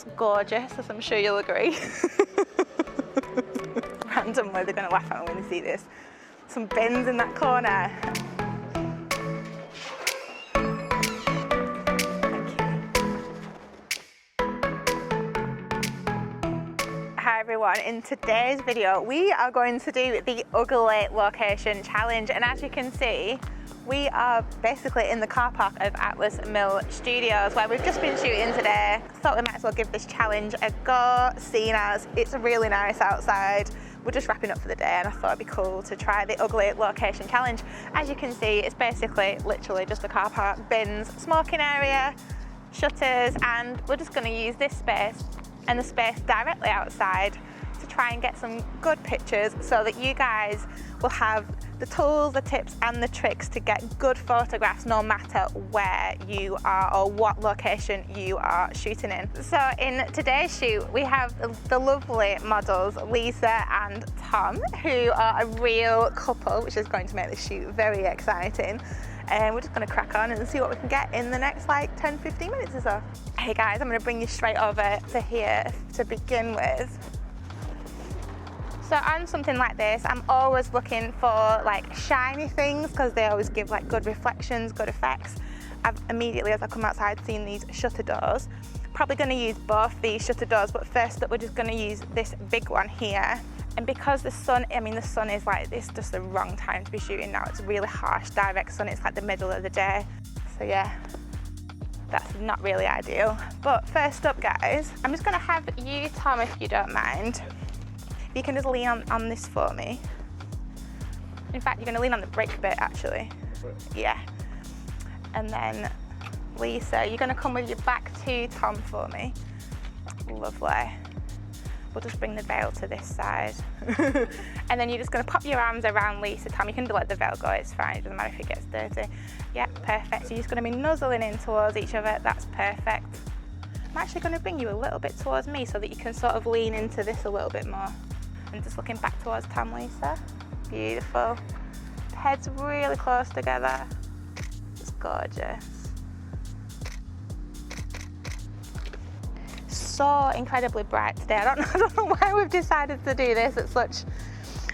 It's gorgeous, as I'm sure you'll agree. Randomly, they're going to laugh at me when they see this. Some bins in that corner. Hi everyone, in today's video we are going to do the ugly location challenge, and as you can see we are basically in the car park of Atlas Mill Studios where we've just been shooting today. Thought we might as well give this challenge a go, seeing as it's really nice outside. We're just wrapping up for the day and I thought it'd be cool to try the ugly location challenge. As you can see, it's basically literally just a car park, bins, smoking area, shutters, and we're just going to use this space and the space directly outside to try and get some good pictures so that you guys will have the tools, the tips and the tricks to get good photographs no matter where you are or what location you are shooting in. So in today's shoot we have the lovely models Lisa and Tom, who are a real couple, which is going to make this shoot very exciting. And we're just going to crack on and see what we can get in the next like 10-15 minutes or so. Hey guys, I'm going to bring you straight over to here to begin with. So on something like this, I'm always looking for like shiny things because they always give like good reflections, good effects. I've immediately, as I come outside, seen these shutter doors. Probably going to use both these shutter doors, but first up we're just going to use this big one here. And because the sun, the sun is like, it's just the wrong time to be shooting now. It's really harsh, direct sun. It's like the middle of the day. So yeah, that's not really ideal. But first up guys, I'm just gonna have you, Tom, if you don't mind. If you can just lean on this for me. In fact, you're gonna lean on the brake bit actually. Yeah. And then Lisa, you're gonna come with your back to Tom for me. Lovely. We'll just bring the veil to this side. And then you're just going to pop your arms around Lisa. Tom, you can let the veil go, it's fine, it doesn't matter if it gets dirty. Yeah, perfect. So you're just going to be nuzzling in towards each other, that's perfect. I'm actually going to bring you a little bit towards me so that you can sort of lean into this a little bit more. And just looking back towards Tom, Lisa. Beautiful. Heads really close together. It's gorgeous. So incredibly bright today. I don't know why we've decided to do this at such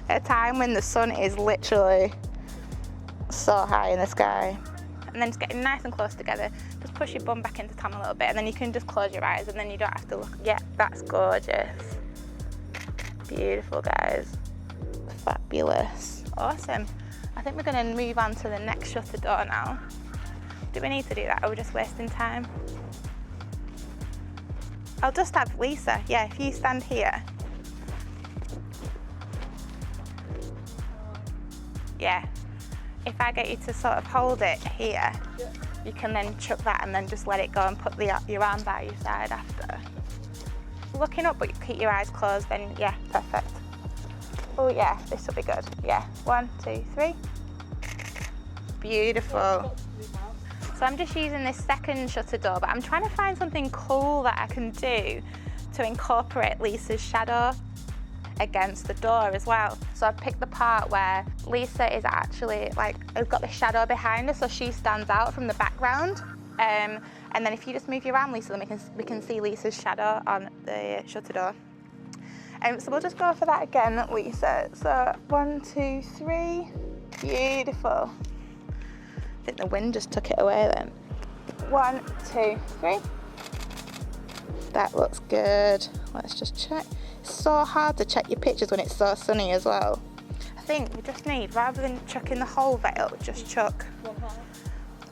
a time when the sun is literally so high in the sky. And then just getting nice and close together. Just push your bum back into Tom a little bit and then you can just close your eyes and then you don't have to look. Yeah, that's gorgeous. Beautiful guys. Fabulous. Awesome. I think we're going to move on to the next shutter door now. Do we need to do that? Are we just wasting time? I'll just have Lisa, yeah, if you stand here. Yeah, if I get you to sort of hold it here, you can then chuck that and then just let it go and put your arm by your side after. Looking up, but you keep your eyes closed, then yeah, perfect. Oh yeah, this will be good. Yeah, 1, 2, 3. Beautiful. So I'm just using this second shutter door, but I'm trying to find something cool that I can do to incorporate Lisa's shadow against the door as well. So I've picked the part where Lisa is actually like, I've got the shadow behind her so she stands out from the background. And then if you just move your arm, Lisa, then we can see Lisa's shadow on the shutter door. So we'll just go for that again, Lisa. So 1, 2, 3, beautiful. I think the wind just took it away then. 1, 2, 3. That looks good. Let's just check. It's so hard to check your pictures when it's so sunny as well. I think we just need, rather than chucking the whole veil, just chuck,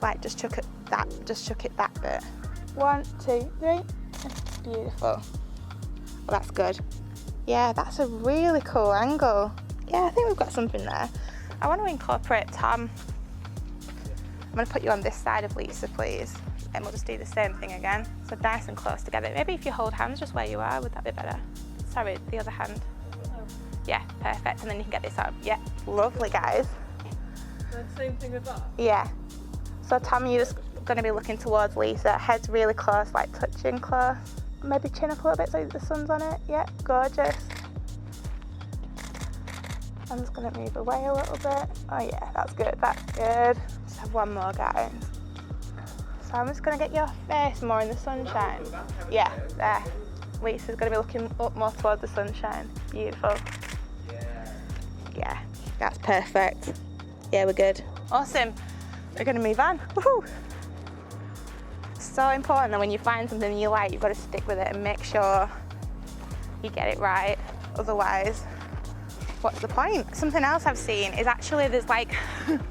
like just chuck it that bit. 1, 2, 3. Beautiful. Well, that's good. Yeah, that's a really cool angle. Yeah, I think we've got something there. I want to incorporate Tom. I'm going to put you on this side of Lisa, please. And we'll just do the same thing again. So nice and close together. Maybe if you hold hands just where you are, would that be better? Sorry, the other hand. Yeah, perfect. And then you can get this on. Yeah, lovely, guys. Same thing with that? Yeah. So Tom, you're just going to be looking towards Lisa. Head's really close, like touching close. Maybe chin up a little bit so the sun's on it. Yeah, gorgeous. I'm just going to move away a little bit. Oh yeah, that's good, that's good. Just have one more, guys. So So I'm just gonna get your face more in the sunshine. Yeah, there. Lisa's gonna be looking up more towards the sunshine. Beautiful. Yeah, that's perfect. Yeah, we're good. Awesome. We're gonna move on. Woohoo! So important that when you find something you like, you've got to stick with it and make sure you get it right. Otherwise, what's the point? Something else I've seen is actually there's like,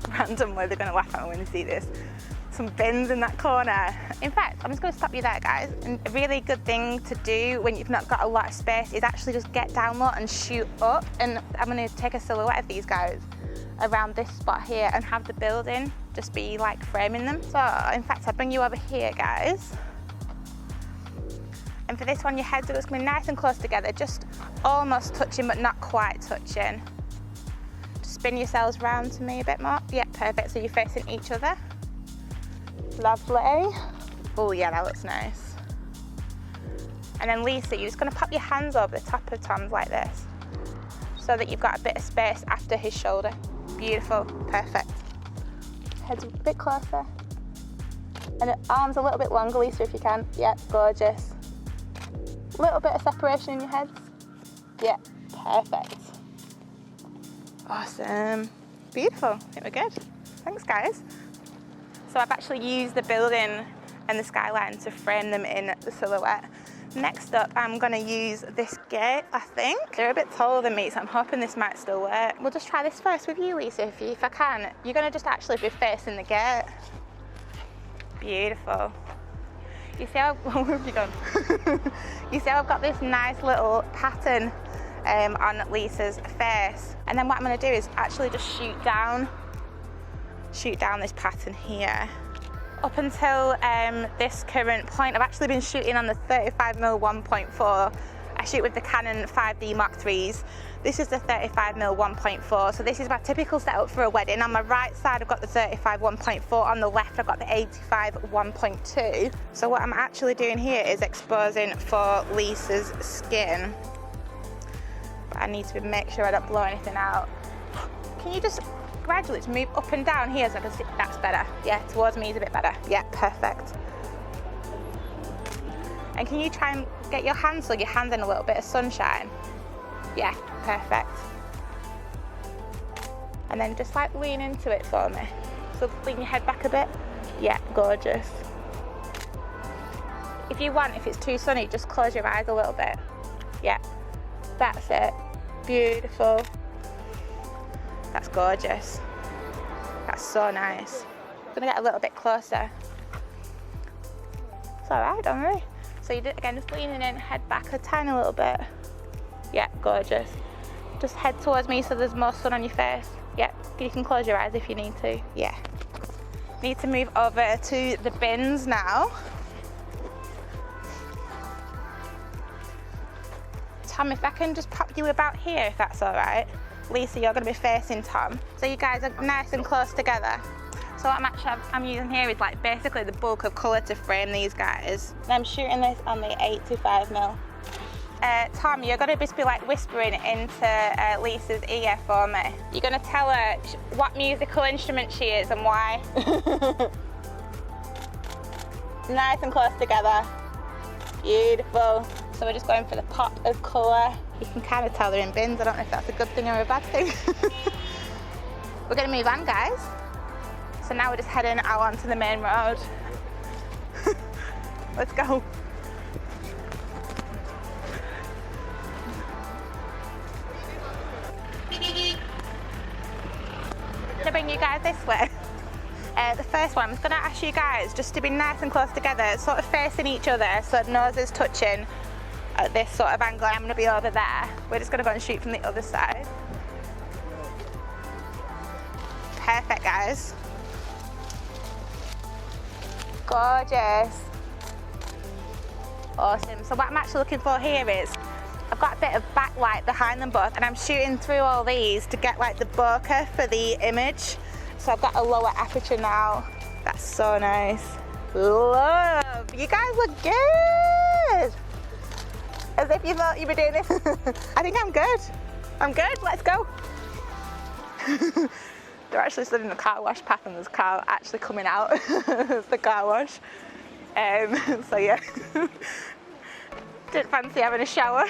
randomly they're gonna laugh at me when they see this, some bins in that corner. In fact, I'm just gonna stop you there, guys. And a really good thing to do when you've not got a lot of space is actually just get down low and shoot up. And I'm gonna take a silhouette of these guys around this spot here and have the building just be like framing them. So in fact, I'll bring you over here, guys. And for this one, your heads are just coming nice and close together, just almost touching but not quite touching. Just spin yourselves round to me a bit more. Yeah, perfect, so you're facing each other. Lovely. Oh yeah, that looks nice. And then Lisa, you're just gonna pop your hands over the top of Tom's like this, so that you've got a bit of space after his shoulder. Beautiful, perfect. Head's a bit closer. And the arms a little bit longer, Lisa, if you can. Yeah, gorgeous. A little bit of separation in your heads. Yeah, perfect. Awesome. Beautiful, I think we're good. Thanks, guys. So I've actually used the building and the skyline to frame them in the silhouette. Next up, I'm gonna use this gate, I think. They're a bit taller than me, so I'm hoping this might still work. We'll just try this first with you, Lisa, if I can. You're gonna just actually be facing the gate. Beautiful. You see how, where have you gone? You see how I've got this nice little pattern on Lisa's face. And then what I'm gonna do is actually just shoot down this pattern here. Up until this current point, I've actually been shooting on the 35mm 1.4. I shoot with the Canon 5D Mark IIIs. This is the 35mm 1.4, so this is my typical setup for a wedding. On my right side, I've got the 35 1.4. On the left, I've got the 85 1.2. So what I'm actually doing here is exposing for Lisa's skin. But I need to make sure I don't blow anything out. Can you just gradually to move up and down here so I can see? That's better. Yeah, towards me is a bit better. Yeah, perfect. And can you try and get your hands so your hands in a little bit of sunshine? Yeah, perfect. And then just like lean into it for me. So lean your head back a bit. Yeah, gorgeous. If you want, if it's too sunny, just close your eyes a little bit. Yeah, that's it. Beautiful. That's gorgeous. That's so nice. I'm gonna get a little bit closer. It's all right, don't worry. So you do, again, just leaning in, head back a tiny little bit. Yeah, gorgeous. Just head towards me so there's more sun on your face. Yeah, you can close your eyes if you need to. Yeah. Need to move over to the bins now. Tom, if I can just pop you about here, if that's all right. Lisa, you're going to be facing Tom. So you guys are nice and close together. So what I'm using here is like basically the bulk of colour to frame these guys. And I'm shooting this on the 85mm. Tom, you're going to just be like whispering into Lisa's ear for me. You're going to tell her what musical instrument she is and why. Nice and close together. Beautiful. So we're just going for the pop of colour. You can kind of tell they're in bins. I don't know if that's a good thing or a bad thing. We're going to move on, guys. So now we're just heading out onto the main road. Let's go. To bring you guys this way. The first one, I'm going to ask you guys just to be nice and close together, sort of facing each other, so noses touching at this sort of angle. I'm going to be over there. We're just going to go and shoot from the other side. Perfect, guys. Gorgeous. Awesome. So what I'm actually looking for here is I've got a bit of backlight behind them both, and I'm shooting through all these to get like the bokeh for the image. So I've got a lower aperture now. That's so nice. Love. You guys look good. As if you thought you were doing this. I think I'm good. I'm good. Let's go. They're actually stood in the car wash path and there's a car actually coming out of the car wash. So yeah, didn't fancy having a shower.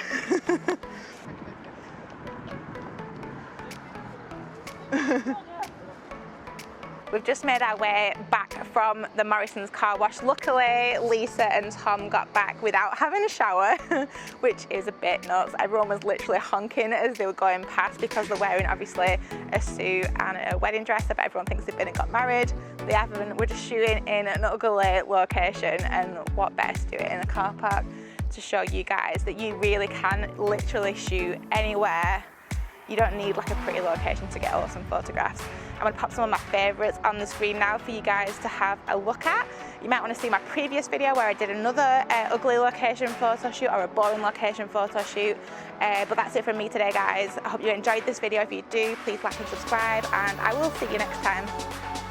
We've just made our way back from the Morrison's car wash. Luckily, Lisa and Tom got back without having a shower, which is a bit nuts. Everyone was literally honking as they were going past because they're wearing obviously a suit and a wedding dress. But everyone thinks they've been and got married. They haven't. We're just shooting in an ugly location, and what better to do it in a car park to show you guys that you really can literally shoot anywhere. You don't need like a pretty location to get awesome photographs. I'm going to pop some of my favourites on the screen now for you guys to have a look at. You might want to see my previous video where I did another ugly location photo shoot or a boring location photo shoot. But that's it from me today, guys. I hope you enjoyed this video. If you do, please like and subscribe, and I will see you next time.